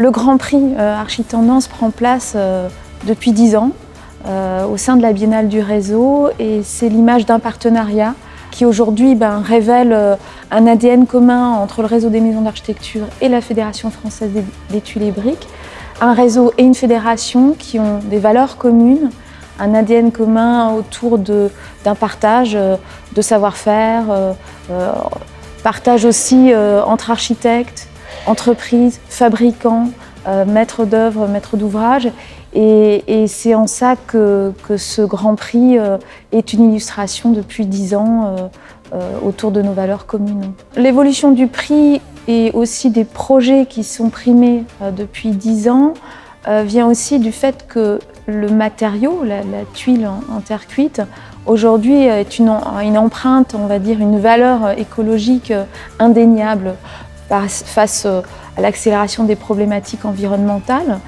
Le Grand Prix Architendance prend place depuis 10 ans au sein de la Biennale du réseau et c'est l'image d'un partenariat qui aujourd'hui révèle un ADN commun entre le réseau des maisons d'architecture et la Fédération française des tuiles et briques. Un réseau et une fédération qui ont des valeurs communes, un ADN commun autour d'un partage de savoir-faire, partage aussi entre architectes, entreprises, fabricants, maîtres d'œuvre, maîtres d'ouvrage. Et c'est en ça que ce Grand Prix est une illustration depuis 10 ans autour de nos valeurs communes. L'évolution du prix et aussi des projets qui sont primés depuis 10 ans vient aussi du fait que le matériau, la tuile en terre cuite, aujourd'hui est une empreinte, on va dire, une valeur écologique indéniable face à l'accélération des problématiques environnementales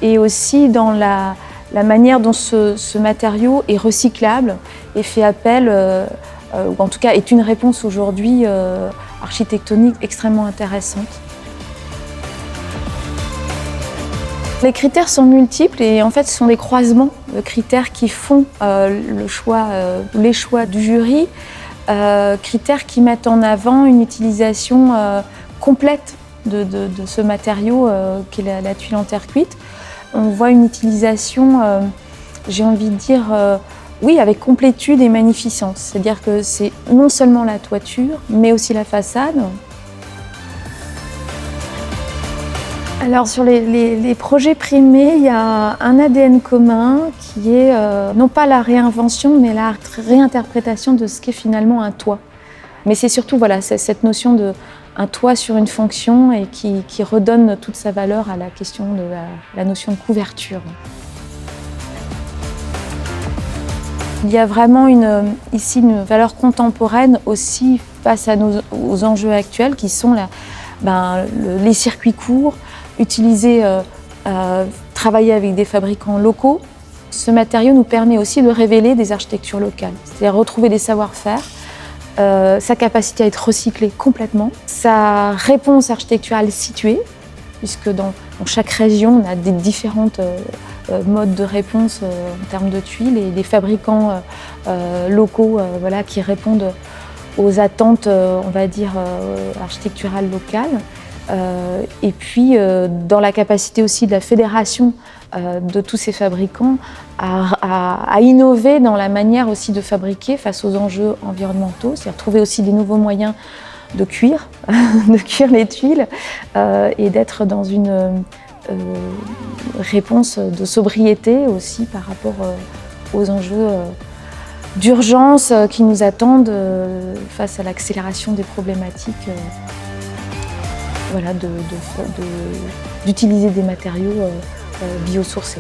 et aussi dans la manière dont ce matériau est recyclable et fait appel, ou en tout cas est une réponse aujourd'hui architectonique extrêmement intéressante. Les critères sont multiples et en fait ce sont des croisements de critères qui font les choix du jury, critères qui mettent en avant une utilisation complète de ce matériau qui est la tuile en terre cuite. On voit une utilisation, j'ai envie de dire, oui, avec complétude et magnificence. C'est-à-dire que c'est non seulement la toiture, mais aussi la façade. Alors sur les projets primés, il y a un ADN commun qui est non pas la réinvention, mais la réinterprétation de ce qu'est finalement un toit. Mais c'est surtout voilà, cette notion d'un toit sur une fonction et qui redonne toute sa valeur à la question de la notion de couverture. Il y a vraiment ici une valeur contemporaine aussi face aux enjeux actuels qui sont les circuits courts, travailler avec des fabricants locaux. Ce matériau nous permet aussi de révéler des architectures locales, c'est-à-dire retrouver des savoir-faire, sa capacité à être recyclé complètement, sa réponse architecturale située, puisque dans chaque région, on a des différentes modes de réponse en termes de tuiles et des fabricants locaux qui répondent aux attentes, on va dire, architecturales locales. Et puis dans la capacité aussi de la fédération de tous ces fabricants à innover dans la manière aussi de fabriquer face aux enjeux environnementaux, c'est-à-dire trouver aussi des nouveaux moyens de cuire, les tuiles et d'être dans une réponse de sobriété aussi par rapport aux enjeux d'urgence qui nous attendent face à l'accélération des problématiques. D'utiliser des matériaux biosourcés.